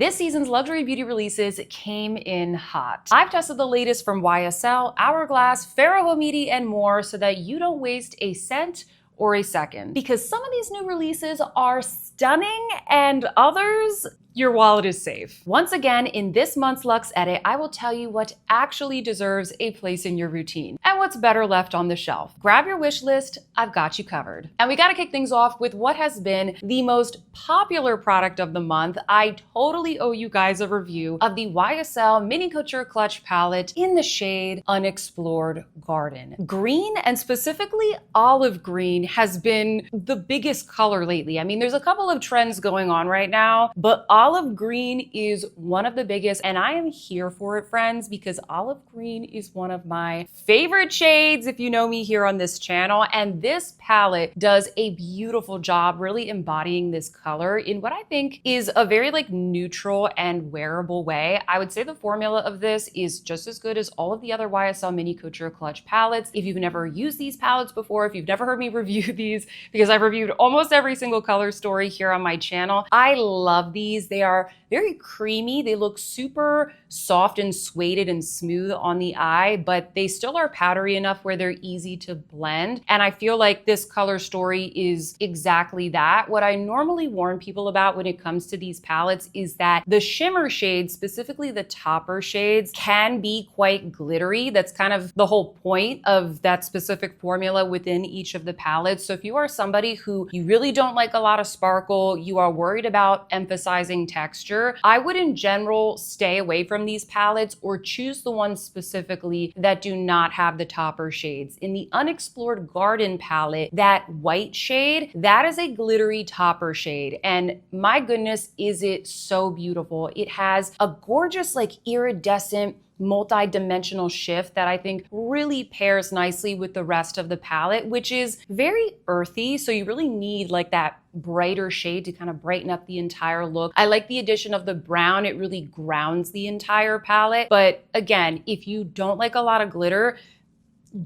This season's luxury beauty releases came in hot. I've tested the latest from YSL, Hourglass, Farah Homidi, and more so that you don't waste a cent or a second. Because some of these new releases are stunning and others, your wallet is safe. Once again, in this month's Luxe Edit, I will tell you what actually deserves a place in your routine and what's better left on the shelf. Grab your wish list, I've got you covered. And we gotta kick things off with what has been the most popular product of the month. I totally owe you guys a review of the YSL Mini Couture Clutch Palette in the shade Unexplored Garden. Green, and specifically olive green, has been the biggest color lately. I mean, there's a couple of trends going on right now, but olive green is one of the biggest, and I am here for it, friends, because olive green is one of my favorite shades if you know me here on this channel, and this palette does a beautiful job really embodying this color in what I think is a very neutral and wearable way. I would say the formula of this is just as good as all of the other YSL Mini Couture Clutch palettes. If you've never used these palettes before, if you've never heard me review these, because I've reviewed almost every single color story here on my channel, I love these. They are very creamy. They look super soft and suede and smooth on the eye, but they still are powdery enough where they're easy to blend. And I feel like this color story is exactly that. What I normally warn people about when it comes to these palettes is that the shimmer shades, specifically the topper shades, can be quite glittery. That's kind of the whole point of that specific formula within each of the palettes. So if you are somebody who you really don't like a lot of sparkle, you are worried about emphasizing texture, I would in general stay away from these palettes or choose the ones specifically that do not have the topper shades. In the Unexplored Garden palette, that white shade, that is a glittery topper shade. And my goodness, is it so beautiful. It has a gorgeous iridescent multi-dimensional shift that I think really pairs nicely with the rest of the palette, which is very earthy. So you really need that brighter shade to kind of brighten up the entire look. I like the addition of the brown. It really grounds the entire palette. But again, if you don't like a lot of glitter,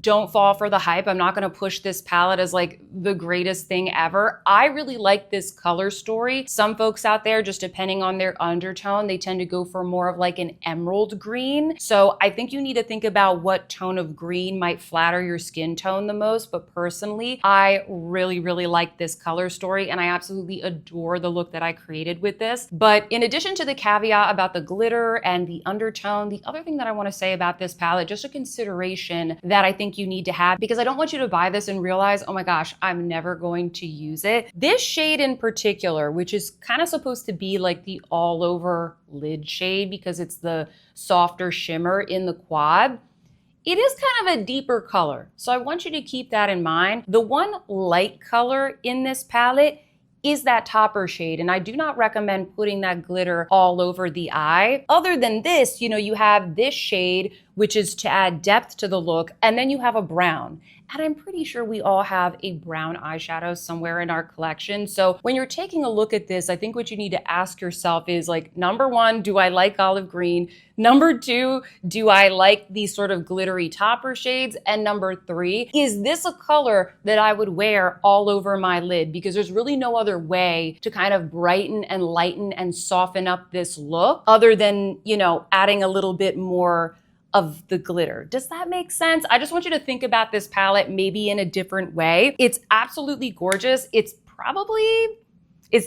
don't fall for the hype. I'm not going to push this palette as the greatest thing ever. I really like this color story. Some folks out there, just depending on their undertone, they tend to go for more of an emerald green. So I think you need to think about what tone of green might flatter your skin tone the most. But personally, I really, really like this color story, and I absolutely adore the look that I created with this. But in addition to the caveat about the glitter and the undertone, the other thing that I want to say about this palette, just a consideration that I think you need to have, because I don't want you to buy this and realize, oh my gosh, I'm never going to use it. This shade in particular, which is kind of supposed to be the all over lid shade because it's the softer shimmer in the quad, it is kind of a deeper color. So I want you to keep that in mind. The one light color in this palette is that topper shade, and I do not recommend putting that glitter all over the eye. Other than this, you have this shade, which is to add depth to the look, and then you have a brown. And I'm pretty sure we all have a brown eyeshadow somewhere in our collection. So when you're taking a look at this, I think what you need to ask yourself is number one, do I like olive green? Number two, do I like these sort of glittery topper shades? And number three, is this a color that I would wear all over my lid? Because there's really no other way to kind of brighten and lighten and soften up this look other than, adding a little bit more of the glitter. Does that make sense? I just want you to think about this palette maybe in a different way. It's absolutely gorgeous. It's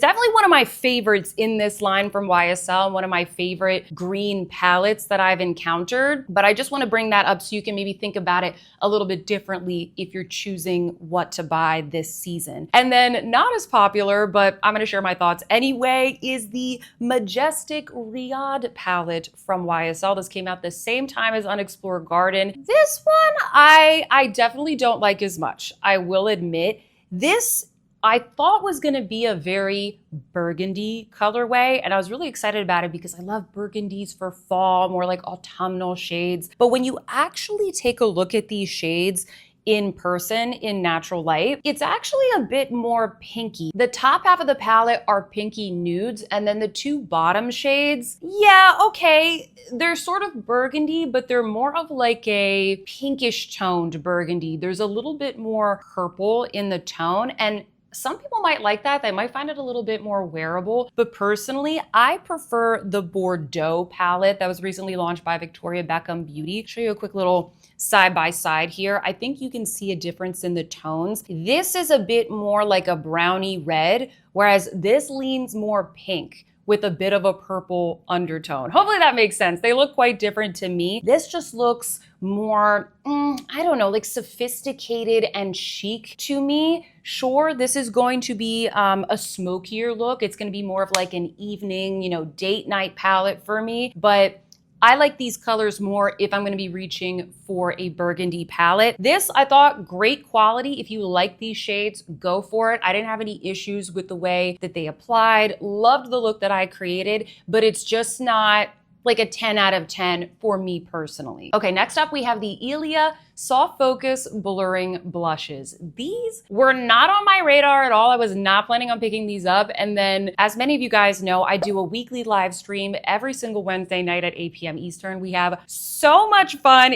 definitely one of my favorites in this line from YSL, one of my favorite green palettes that I've encountered. But I just want to bring that up so you can maybe think about it a little bit differently if you're choosing what to buy this season. And then not as popular, but I'm going to share my thoughts anyway, is the Majestic Riad palette from YSL. This came out the same time as Unexplored Garden. This one, I definitely don't like as much. I will admit. This I thought was going to be a very burgundy colorway, and I was really excited about it because I love burgundies for fall, more autumnal shades. But when you actually take a look at these shades in person, in natural light, it's actually a bit more pinky. The top half of the palette are pinky nudes, and then the two bottom shades, yeah, okay, they're sort of burgundy, but they're more of a pinkish toned burgundy. There's a little bit more purple in the tone, and Some people might like that. They might find it a little bit more wearable, but personally, I prefer the Bordeaux palette that was recently launched by Victoria Beckham Beauty. I'll show you a quick little side by side here. I think you can see a difference in the tones. This is a bit more like a brownie red, whereas this leans more pink with a bit of a purple undertone. Hopefully that makes sense. They look quite different to me. This just looks more, I don't know, like sophisticated and chic to me. Sure, this is going to be a smokier look. It's gonna be more of like an evening, you know, date night palette for me, but I like these colors more if I'm gonna be reaching for a burgundy palette. This, I thought, great quality. If you like these shades, go for it. I didn't have any issues with the way that they applied. Loved the look that I created, but it's just not like a 10 out of 10 for me personally. Okay, next up we have the Ilia Soft Focus Blurring Blushes. These were not on my radar at all. I was not planning on picking these up. And then, as many of you guys know, I do a weekly live stream every single Wednesday night at 8 p.m. Eastern. We have so much fun.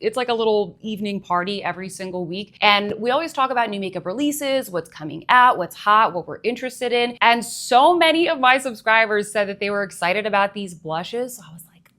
It's like a little evening party every single week. And we always talk about new makeup releases, what's coming out, what's hot, what we're interested in. And so many of my subscribers said that they were excited about these blushes. So I was like,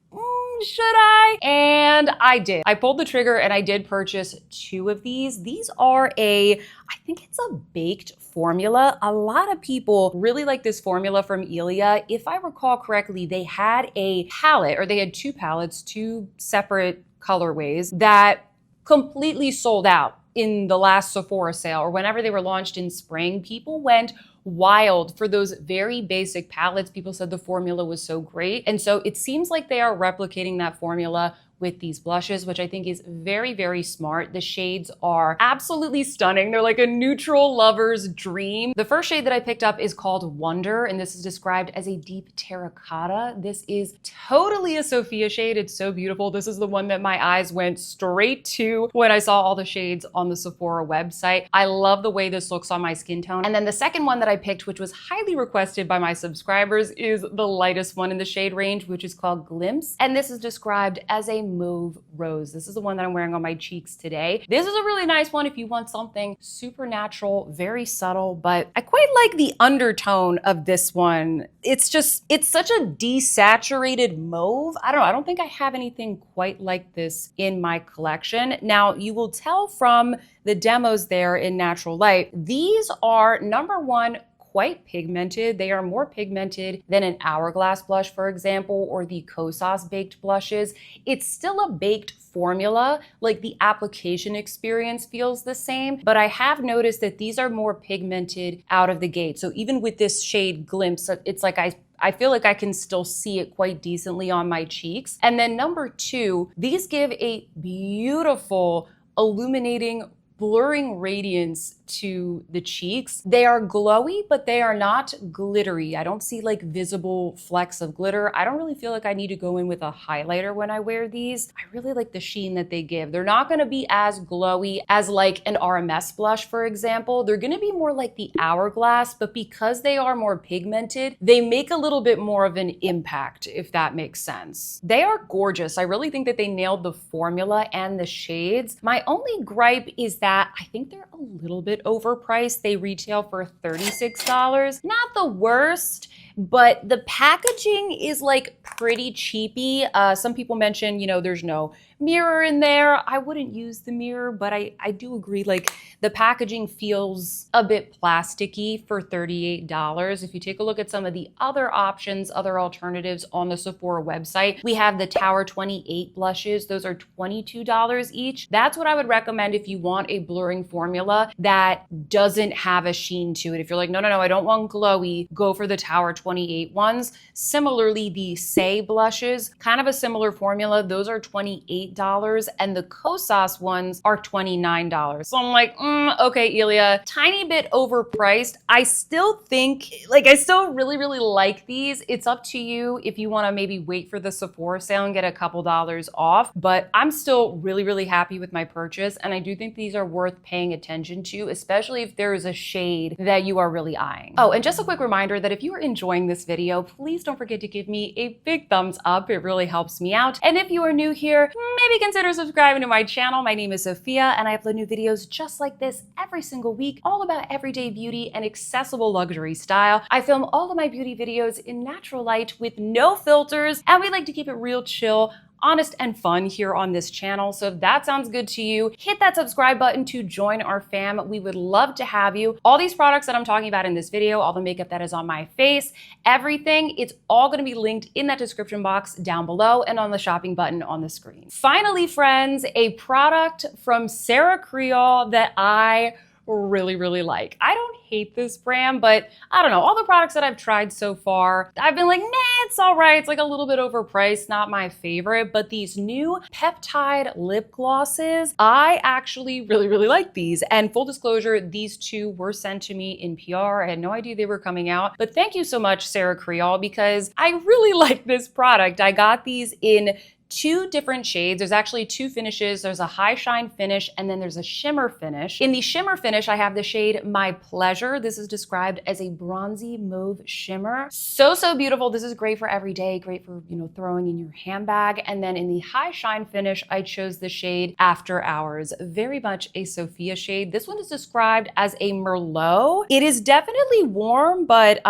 should I? And I did. I pulled the trigger and I did purchase 2 of these. These are I think it's a baked formula. A lot of people really like this formula from Ilia. If I recall correctly, they had a palette, or they had 2 palettes, 2 separate colorways that completely sold out in the last Sephora sale, or whenever they were launched in spring. People went wild for those very basic palettes. People said the formula was so great. And so it seems like they are replicating that formula with these blushes, which I think is very, very smart. The shades are absolutely stunning. They're like a neutral lover's dream. The first shade that I picked up is called Wonder, and this is described as a deep terracotta. This is totally a Sofia shade. It's so beautiful. This is the one that my eyes went straight to when I saw all the shades on the Sephora website. I love the way this looks on my skin tone. And then the second one that I picked, which was highly requested by my subscribers, is the lightest one in the shade range, which is called Glimpse. And this is described as a Mauve Rose. This is the one that I'm wearing on my cheeks today. This is a really nice one if you want something super natural, very subtle, but I quite like the undertone of this one. It's such a desaturated mauve. I don't know, I don't think I have anything quite like this in my collection. Now, you will tell from the demos there in natural light, these are, number one, quite pigmented. They are more pigmented than an Hourglass blush, for example, or the Kosas baked blushes. It's still a baked formula, like the application experience feels the same, but I have noticed that these are more pigmented out of the gate. So even with this shade Glimpse, it's like I feel like I can still see it quite decently on my cheeks. And then number 2, these give a beautiful illuminating blurring radiance to the cheeks. They are glowy, but they are not glittery. I don't see like visible flecks of glitter. I don't really feel like I need to go in with a highlighter when I wear these. I really like the sheen that they give. They're not gonna be as glowy as like an RMS blush, for example. They're gonna be more like the Hourglass, but because they are more pigmented, they make a little bit more of an impact, if that makes sense. They are gorgeous. I really think that they nailed the formula and the shades. My only gripe is that I think they're a little bit overpriced. They retail for $36. Not the worst, but the packaging is like pretty cheapy. Some people mention, you know, there's no mirror in there. I wouldn't use the mirror, but I do agree, like the packaging feels a bit plasticky for $38. If you take a look at some of the other options, other alternatives on the Sephora website, we have the Tower 28 blushes. Those are $22 each. That's what I would recommend if you want a blurring formula that doesn't have a sheen to it. If you're like, no, I don't want glowy, go for the Tower 28 ones. Similarly, the Say blushes, kind of a similar formula. Those are $28, and the Kosas ones are $29. So I'm like, okay, Ilia, tiny bit overpriced. I still think, like, I still really, really like these. It's up to you if you want to maybe wait for the Sephora sale and get a couple dollars off, but I'm still really, really happy with my purchase, and I do think these are worth paying attention to, especially if there is a shade that you are really eyeing. Oh, and just a quick reminder that if you are enjoying enjoying this video, please don't forget to give me a big thumbs up. It really helps me out. And if you are new here, maybe consider subscribing to my channel. My name is Sophia, and I upload new videos just like this every single week, all about everyday beauty and accessible luxury style. I film all of my beauty videos in natural light with no filters, and we like to keep it real chill, honest and fun here on this channel. So if that sounds good to you, hit that subscribe button to join our fam. We would love to have you. All these products that I'm talking about in this video, all the makeup that is on my face, everything, it's all gonna be linked in that description box down below and on the shopping button on the screen. Finally, friends, a product from Sarah Creole that I really like. I don't hate this brand, but I don't know, all the products that I've tried so far, I've been like, nah, it's all right. It's like a little bit overpriced, not my favorite, but these new peptide lip glosses, I actually really like these. And full disclosure, these two were sent to me in PR. I had no idea they were coming out, but thank you so much, Sarah Creole, because I really like this product. I got these in two different shades. There's actually two finishes. There's a high shine finish and then there's a shimmer finish. In the shimmer finish, I have the shade My Pleasure. This is described as a bronzy mauve shimmer. So beautiful. This is great for every day, great for, you know, throwing in your handbag. And then in the high shine finish, I chose the shade After Hours. Very much a Sofia shade. This one is described as a Merlot. It is definitely warm, but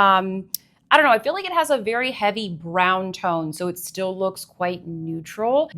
I don't know, I feel like it has a very heavy brown tone, so it still looks quite neutral.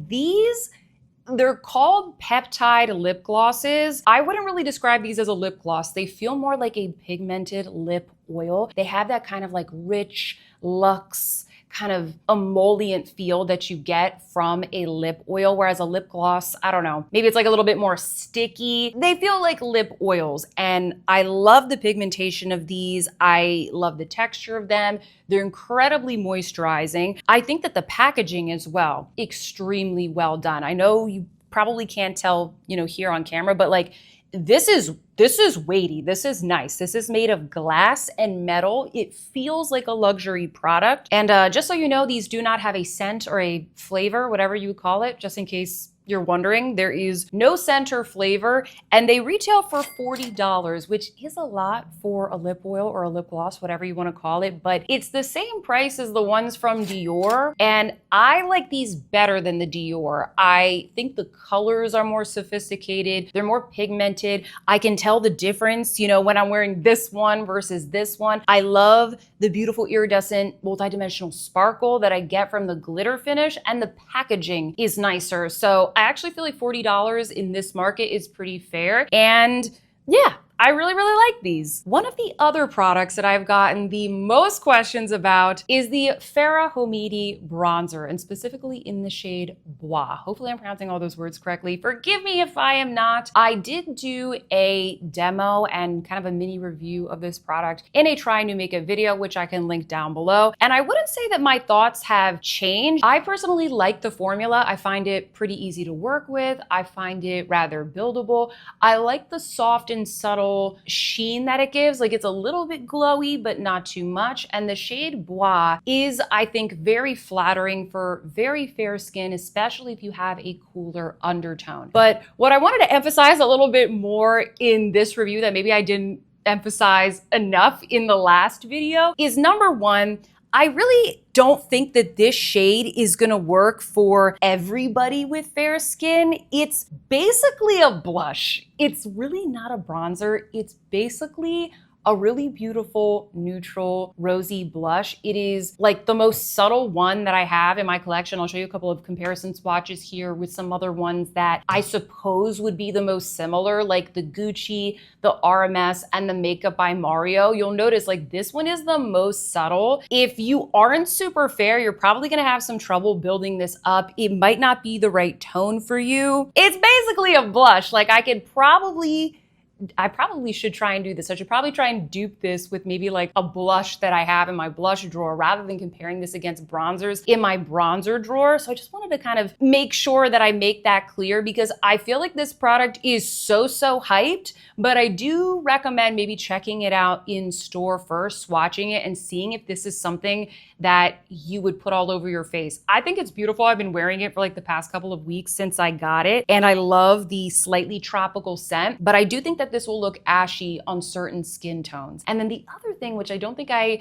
They're called peptide lip glosses. I wouldn't really describe these as a lip gloss. They feel more like a pigmented lip oil. They have that kind of like rich, luxe, kind of emollient feel that you get from a lip oil, whereas a lip gloss, I don't know, maybe it's like a little bit more sticky. They feel like lip oils, and I love the pigmentation of these. I love the texture of them. They're incredibly moisturizing. I think that the packaging as well, extremely well done. I know you probably can't tell, you know, here on camera, but like, this is weighty. This is nice. This is made of glass and metal. It feels like a luxury product. And just so you know, these do not have a scent or a flavor, whatever you would call it, just in case you're wondering. There is no scent or flavor, and they retail for $40, which is a lot for a lip oil or a lip gloss, whatever you want to call it, but it's the same price as the ones from Dior, and I like these better than the Dior. I think the colors are more sophisticated. They're more pigmented. I can tell the difference, you know, when I'm wearing this one versus this one. I love the beautiful iridescent multidimensional sparkle that I get from the glitter finish, and the packaging is nicer. So I actually feel like $40 in this market is pretty fair. And yeah, I really like these. One of the other products that I've gotten the most questions about is the Farah Homidi bronzer, and specifically in the shade Bois. Hopefully I'm pronouncing all those words correctly. Forgive me if I am not. I did do a demo and kind of a mini review of this product in a try new makeup video, which I can link down below. And I wouldn't say that my thoughts have changed. I personally like the formula. I find it pretty easy to work with. I find it rather buildable. I like the soft and subtle sheen that it gives. Like, it's a little bit glowy, but not too much. And the shade Bois is, I think, very flattering for very fair skin, especially if you have a cooler undertone. But what I wanted to emphasize a little bit more in this review that maybe I didn't emphasize enough in the last video is, number one, I really don't think that this shade is gonna work for everybody with fair skin. It's basically a blush. It's really not a bronzer. It's basically a really beautiful, neutral, rosy blush. It is like the most subtle one that I have in my collection. I'll show you a couple of comparison swatches here with some other ones that I suppose would be the most similar, like the Gucci, the RMS, and the Makeup by Mario. You'll notice like this one is the most subtle. If you aren't super fair, you're probably gonna have some trouble building this up. It might not be the right tone for you. It's basically a blush. Like, I probably should try and do this. I should probably try and dupe this with maybe like a blush that I have in my blush drawer rather than comparing this against bronzers in my bronzer drawer. So I just wanted to kind of make sure that I make that clear, because I feel like this product is so hyped, but I do recommend maybe checking it out in store first, swatching it and seeing if this is something that you would put all over your face. I think it's beautiful. I've been wearing it for like the past couple of weeks since I got it, and I love the slightly tropical scent, but I do think that that this will look ashy on certain skin tones. And then the other thing, which I don't think I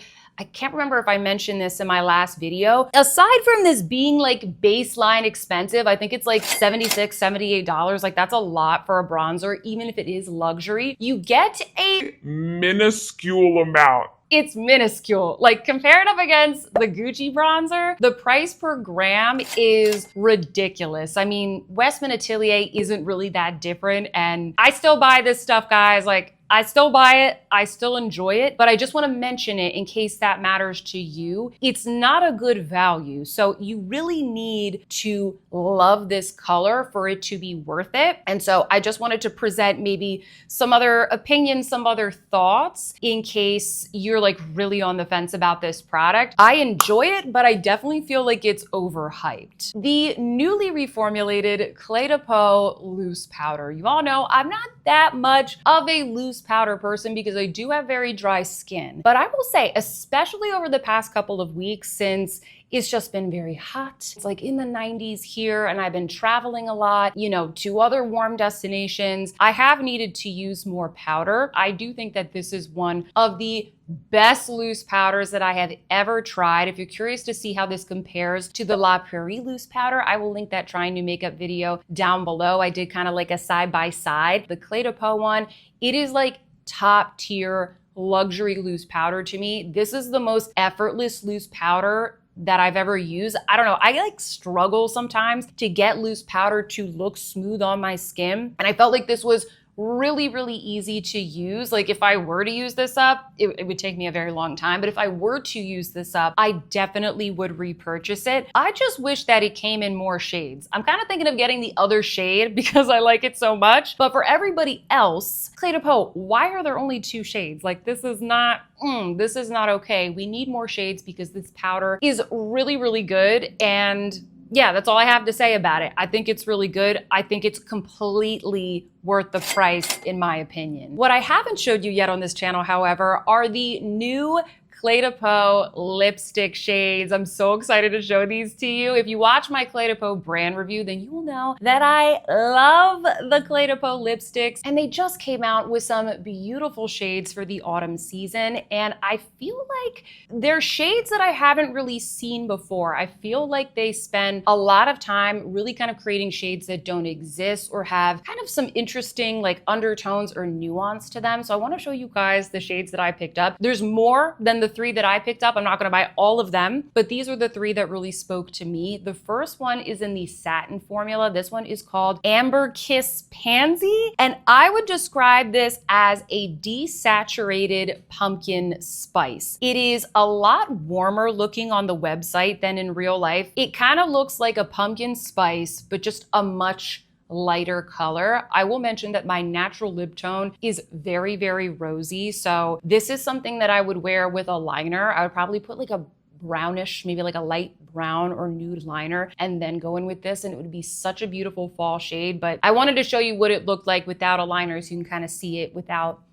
can't remember if I mentioned this in my last video, aside from this being like baseline expensive, I think it's like $76, $78. Like that's a lot for a bronzer, even if it is luxury. You get a minuscule amount. It's minuscule. Like compared up against the Gucci bronzer, the price per gram is ridiculous. I mean, Westman Atelier isn't really that different, and I still buy this stuff, guys. Like, I still buy it, I still enjoy it, but I just wanna mention it in case that matters to you. It's not a good value, so you really need to love this color for it to be worth it. And so I just wanted to present maybe some other opinions, some other thoughts in case you're like really on the fence about this product. I enjoy it, but I definitely feel like it's overhyped. The newly reformulated Clé de Peau loose powder. You all know I'm not that much of a loose powder person because I do have very dry skin. But I will say, especially over the past couple of weeks, since it's just been very hot. It's like in the 90s here, and I've been traveling a lot, you know, to other warm destinations. I have needed to use more powder. I do think that this is one of the best loose powders that I have ever tried. If you're curious to see how this compares to the La Prairie loose powder, I will link that trying new makeup video down below. I did kind of like a side by side. The Clé de Peau one, it is like top tier luxury loose powder to me. This is the most effortless loose powder that I've ever used. I don't know, I like struggle sometimes to get loose powder to look smooth on my skin. And I felt like this was really, really easy to use. Like if I were to use this up, it would take me a very long time. But if I were to use this up, I definitely would repurchase it. I just wish that it came in more shades. I'm kind of thinking of getting the other shade because I like it so much. But for everybody else, Clé de Peau, why are there only 2 shades? Like this is not okay. We need more shades because this powder is really, really good. And yeah, that's all I have to say about it. I think it's really good. I think it's completely worth the price, in my opinion. What I haven't showed you yet on this channel, however, are the new Clé de Peau lipstick shades. I'm so excited to show these to you. If you watch my Clé de Peau brand review, then you will know that I love the Clé de Peau lipsticks, and they just came out with some beautiful shades for the autumn season, and I feel like they're shades that I haven't really seen before. I feel like they spend a lot of time really kind of creating shades that don't exist or have kind of some interesting like undertones or nuance to them. So I want to show you guys the shades that I picked up. There's more than the 3 that I picked up. I'm not gonna buy all of them, but these are the 3 that really spoke to me. The first one is in the satin formula. This one is called Amber Kiss Pansy, and I would describe this as a desaturated pumpkin spice. It is a lot warmer looking on the website than in real life. It kind of looks like a pumpkin spice, but just a much lighter color. I will mention that my natural lip tone is very, very rosy. So this is something that I would wear with a liner. I would probably put like a brownish, maybe like a light brown or nude liner, and then go in with this, and it would be such a beautiful fall shade. But I wanted to show you what it looked like without a liner so you can kind of see it without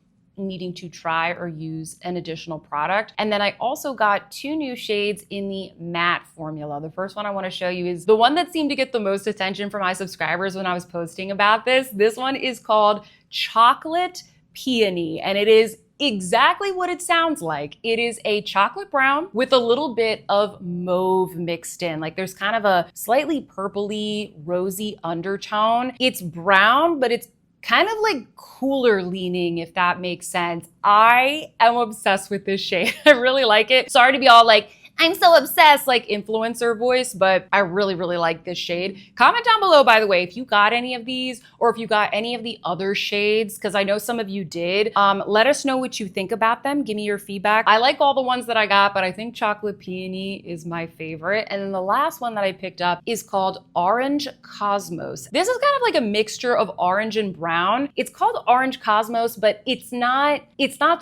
needing to try or use an additional product. And then I also got 2 new shades in the matte formula. The first one I want to show you is the one that seemed to get the most attention from my subscribers when I was posting about this. This one is called Chocolate Peony, and it is exactly what it sounds like. It is a chocolate brown with a little bit of mauve mixed in. Like there's kind of a slightly purpley, rosy undertone. It's brown, but it's kind of like cooler leaning, if that makes sense. I am obsessed with this shade. I really like it. Sorry to be all like, I'm so obsessed, like influencer voice, but I really, really like this shade. Comment down below, by the way, if you got any of these or if you got any of the other shades, because I know some of you did. Let us know what you think about them. Give me your feedback. I like all the ones that I got, but I think Chocolate Peony is my favorite. And then the last one that I picked up is called Orange Cosmos. This is kind of like a mixture of orange and brown. It's called Orange Cosmos, but it's not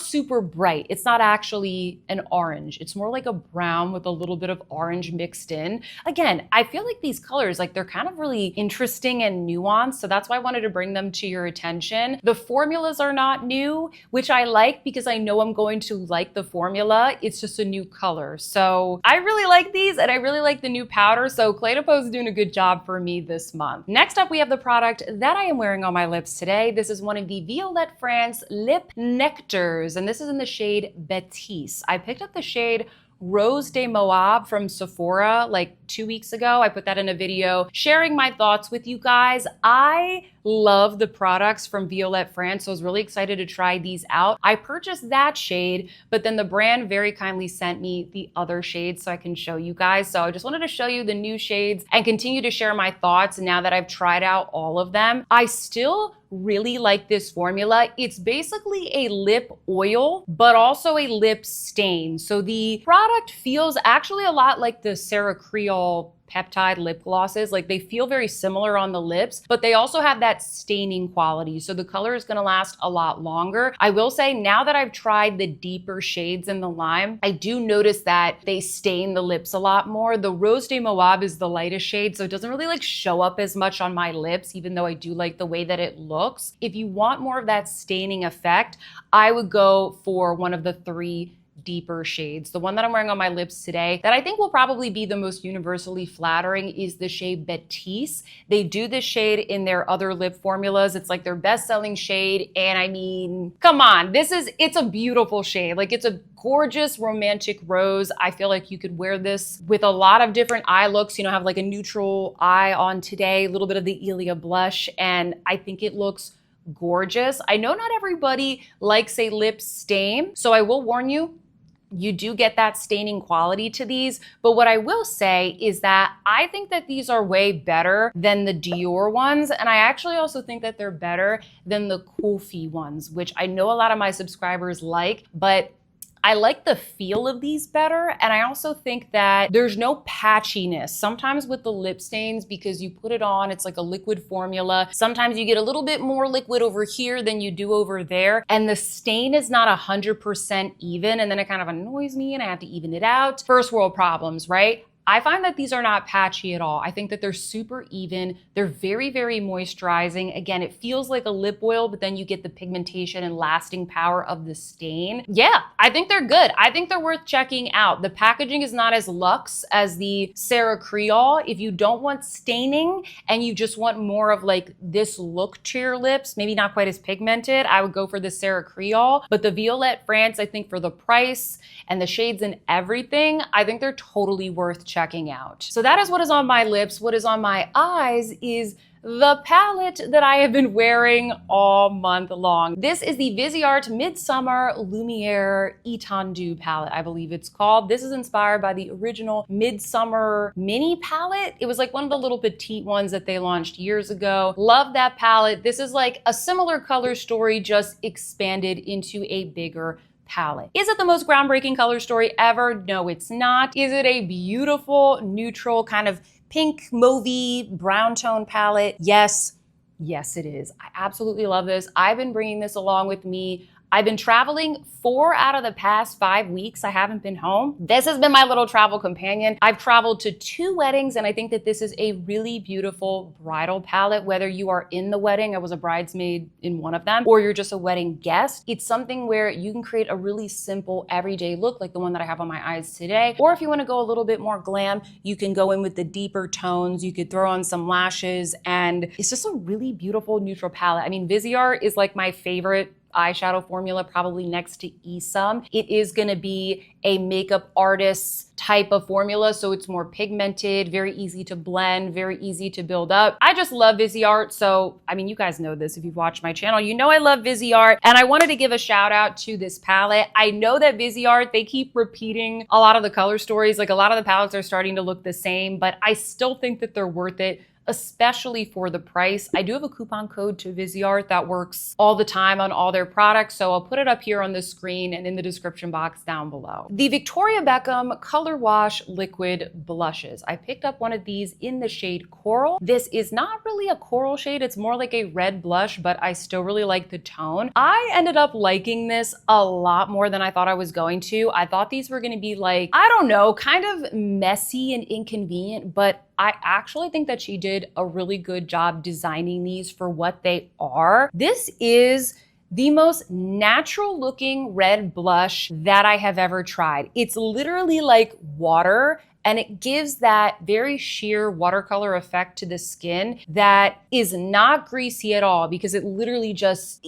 super bright. It's not actually an orange. It's more like a brown brown with a little bit of orange mixed in. Again, I feel like these colors, like they're kind of really interesting and nuanced, so that's why I wanted to bring them to your attention. The formulas are not new, which I like because I know I'm going to like the formula. It's just a new color. So I really like these and I really like the new powder. So Clé de Peau is doing a good job for me this month. Next up, we have the product that I am wearing on my lips today. This is one of the Violette France Lip Nectars, and this is in the shade Betise. I picked up the shade Rose de Moab from Sephora like 2 weeks ago. I put that in a video sharing my thoughts with you guys. I love the products from Violette France, so I was really excited to try these out. I purchased that shade, but then the brand very kindly sent me the other shades so I can show you guys. So I just wanted to show you the new shades and continue to share my thoughts now that I've tried out all of them. I still really like this formula. It's basically a lip oil, but also a lip stain. So the product feels actually a lot like the Sarah Creole peptide lip glosses. Like they feel very similar on the lips, but they also have that staining quality. So the color is going to last a lot longer. I will say now that I've tried the deeper shades in the lime, I do notice that they stain the lips a lot more. The Rose de Moab is the lightest shade, so it doesn't really like show up as much on my lips, even though I do like the way that it looks. If you want more of that staining effect, I would go for one of the 3 deeper shades. The one that I'm wearing on my lips today that I think will probably be the most universally flattering is the shade Betise. They do this shade in their other lip formulas. It's like their best-selling shade, and I mean, come on, it's a beautiful shade. Like it's a gorgeous romantic rose. I feel like you could wear this with a lot of different eye looks, you know, have like a neutral eye on today, a little bit of the Ilia blush, and I think it looks gorgeous. I know not everybody likes a lip stain, so I will warn you, you do get that staining quality to these. But what I will say is that I think that these are way better than the Dior ones. And I actually also think that they're better than the Kofi ones, which I know a lot of my subscribers like, but I like the feel of these better. And I also think that there's no patchiness. Sometimes with the lip stains, because you put it on, it's like a liquid formula. Sometimes you get a little bit more liquid over here than you do over there. And the stain is not 100% even. And then it kind of annoys me and I have to even it out. First world problems, right? I find that these are not patchy at all. I think that they're super even. They're very, very moisturizing. Again, it feels like a lip oil, but then you get the pigmentation and lasting power of the stain. Yeah, I think they're good. I think they're worth checking out. The packaging is not as luxe as the Sarah Creole. If you don't want staining and you just want more of like this look to your lips, maybe not quite as pigmented, I would go for the Sarah Creole. But the Violette France, I think for the price and the shades and everything, I think they're totally worth checking out. So that is what is on my lips. What is on my eyes is the palette that I have been wearing all month long. This is the Vizart Midsummer Lumiere Etendu palette, I believe it's called. This is inspired by the original Midsummer mini palette. It was like one of the little petite ones that they launched years ago. Love that palette. This is like a similar color story, just expanded into a bigger palette. Is it the most groundbreaking color story ever? No, it's not. Is it a beautiful, neutral, kind of pink, mauvey, brown tone palette? Yes. Yes, it is. I absolutely love this. I've been bringing this along with me. I've been traveling 4 out of the past 5 weeks. I haven't been home. This has been my little travel companion. I've traveled to 2 weddings, and I think that this is a really beautiful bridal palette, whether you are in the wedding, I was a bridesmaid in one of them, or you're just a wedding guest. It's something where you can create a really simple everyday look like the one that I have on my eyes today. Or if you want to go a little bit more glam, you can go in with the deeper tones. You could throw on some lashes, and it's just a really beautiful neutral palette. I mean, Vizart is like my favorite eyeshadow formula, probably next to EADEM. It is gonna be a makeup artist type of formula, so it's more pigmented, very easy to blend, very easy to build up. I just love Vizart, so I mean, you guys know this if you've watched my channel. You know I love Vizart, and I wanted to give a shout out to this palette. I know that Vizart, they keep repeating a lot of the color stories, like a lot of the palettes are starting to look the same, but I still think that they're worth it. especially for the price. I do have a coupon code to Vizart that works all the time on all their products, so I'll put it up here on the screen and in the description box down below. The Victoria Beckham Color Wash Liquid Blushes. I picked up one of these in the shade Coral. This is not really a coral shade, it's more like a red blush, but I still really like the tone. I ended up liking this a lot more than I thought I was going to. I thought these were gonna be like, I don't know, kind of messy and inconvenient, but I actually think that she did a really good job designing these for what they are. This is the most natural looking red blush that I have ever tried. It's literally like water, and it gives that very sheer watercolor effect to the skin that is not greasy at all, because it literally just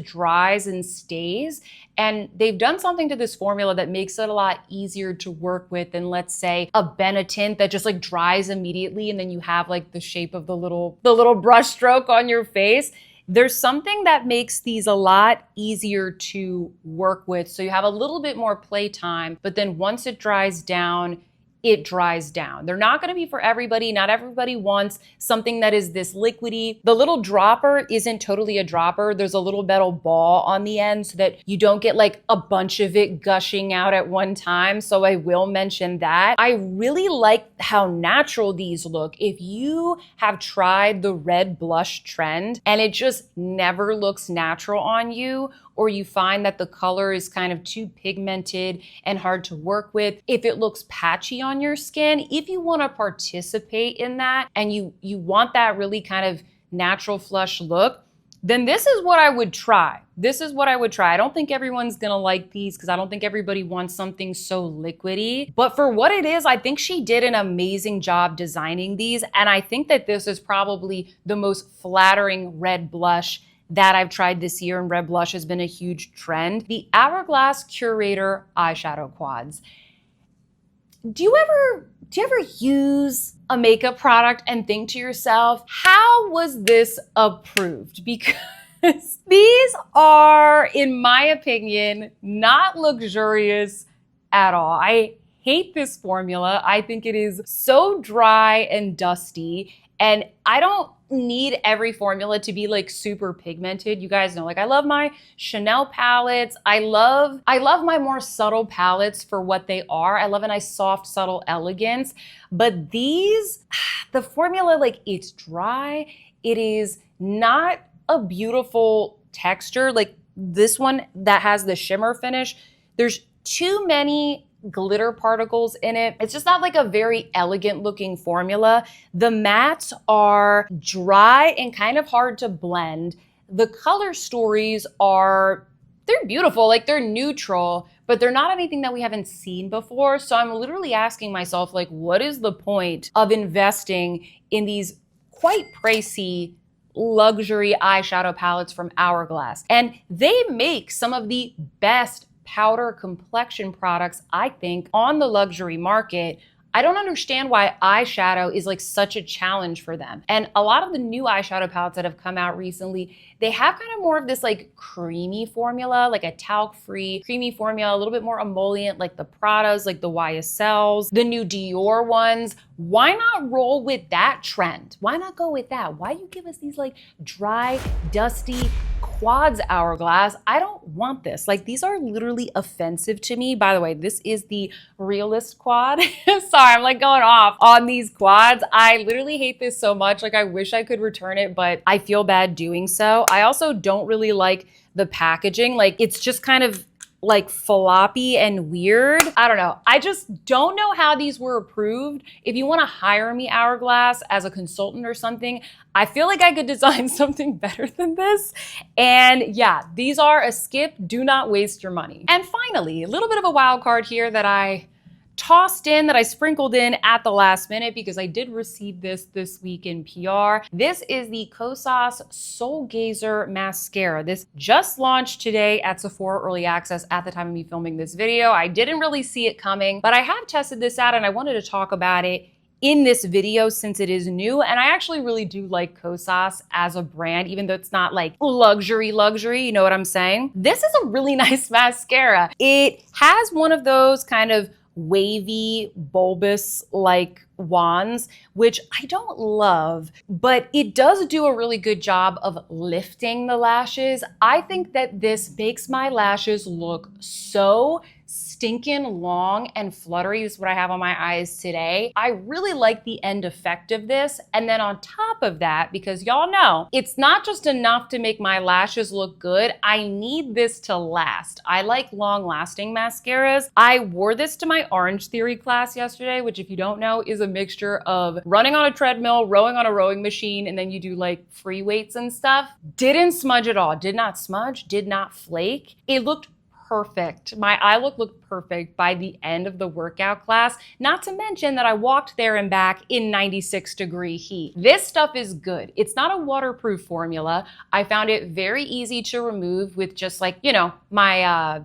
dries and stays. And they've done something to this formula that makes it a lot easier to work with than, let's say, a Benetint that just like dries immediately and then you have like the shape of the little brush stroke on your face. There's something that makes these a lot easier to work with. So you have a little bit more play time, but then once it dries down, it dries down. They're not gonna be for everybody. Not everybody wants something that is this liquidy. The little dropper isn't totally a dropper. There's a little metal ball on the end so that you don't get like a bunch of it gushing out at one time. So I will mention that. I really like how natural these look. If you have tried the red blush trend and it just never looks natural on you, or you find that the color is kind of too pigmented and hard to work with, if it looks patchy on your skin, if you want to participate in that and you want that really kind of natural flush look, then this is what I would try. This is what I would try. I don't think everyone's gonna like these because I don't think everybody wants something so liquidy. But for what it is, I think she did an amazing job designing these. And I think that this is probably the most flattering red blush that I've tried this year, and red blush has been a huge trend. The Hourglass Curator Eyeshadow Quads. Do you ever use a makeup product and think to yourself, how was this approved? Because these are, in my opinion, not luxurious at all. I hate this formula. I think it is so dry and dusty, and I don't need every formula to be like super pigmented. You guys know, like I love my Chanel palettes. I love my more subtle palettes for what they are. I love a nice soft, subtle elegance. But these, the formula, like it's dry. It is not a beautiful texture. Like this one that has the shimmer finish, there's too many glitter particles in it. It's just not like a very elegant looking formula. The mattes are dry and kind of hard to blend. The color stories they're beautiful, like they're neutral, but they're not anything that we haven't seen before. So I'm literally asking myself, like, what is the point of investing in these quite pricey luxury eyeshadow palettes from Hourglass? And they make some of the best powder complexion products, I think, on the luxury market. I don't understand why eyeshadow is like such a challenge for them. And a lot of the new eyeshadow palettes that have come out recently, they have kind of more of this like creamy formula, like a talc-free creamy formula, a little bit more emollient, like the Pradas, like the YSLs, the new Dior ones. Why not roll with that trend? Why not go with that? Why you give us these like dry, dusty quads, Hourglass? I don't want this. Like these are literally offensive to me. By the way, this is the realist quad. Sorry, I'm like going off on these quads. I literally hate this so much. Like I wish I could return it, but I feel bad doing so. I also don't really like the packaging. Like it's just kind of like floppy and weird. I don't know. I just don't know how these were approved. If you want to hire me, Hourglass, as a consultant or something, I feel like I could design something better than this. And yeah, these are a skip. Do not waste your money. And finally, a little bit of a wild card here that I tossed in, that I sprinkled in at the last minute because I did receive this week in PR. This is the Kosas Soul Gazer Mascara. This just launched today at Sephora Early Access at the time of me filming this video. I didn't really see it coming, but I have tested this out and I wanted to talk about it in this video since it is new. And I actually really do like Kosas as a brand, even though it's not like luxury, you know what I'm saying? This is a really nice mascara. It has one of those kind of wavy, bulbous like wands, which I don't love, but it does do a really good job of lifting the lashes. I think that this makes my lashes look so stinking long and fluttery. This is what I have on my eyes today. I really like the end effect of this. And then on top of that, because y'all know, it's not just enough to make my lashes look good. I need this to last. I like long lasting mascaras. I wore this to my Orange Theory class yesterday, which if you don't know is a mixture of running on a treadmill, rowing on a rowing machine, and then you do like free weights and stuff. Didn't smudge at all. Did not smudge, did not flake. It looked perfect. My eye look looked perfect by the end of the workout class, not to mention that I walked there and back in 96-degree heat. This stuff is good. It's not a waterproof formula. I found it very easy to remove with just like, you know, my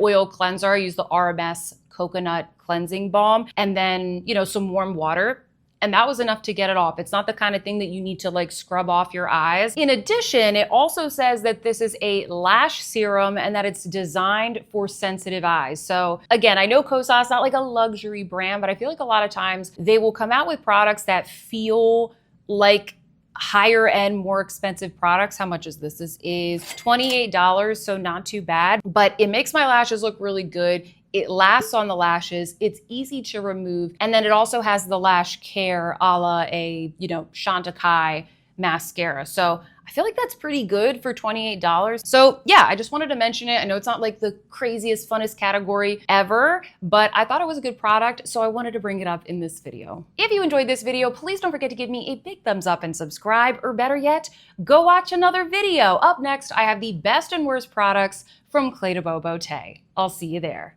oil cleanser. I use the RMS coconut cleansing balm and then, you know, some warm water. And that was enough to get it off. It's not the kind of thing that you need to like scrub off your eyes. In addition, it also says that this is a lash serum and that it's designed for sensitive eyes. So again, I know Kosas is not like a luxury brand, but I feel like a lot of times they will come out with products that feel like higher end, more expensive products. How much is this? This is $28, so not too bad, but it makes my lashes look really good. It lasts on the lashes, it's easy to remove, and then it also has the lash care a la a, you know, Chantecaille mascara. So I feel like that's pretty good for $28. So yeah, I just wanted to mention it. I know it's not like the craziest, funnest category ever, but I thought it was a good product, so I wanted to bring it up in this video. If you enjoyed this video, please don't forget to give me a big thumbs up and subscribe, or better yet, go watch another video. Up next, I have the best and worst products from Clé de Beau Beauté. I'll see you there.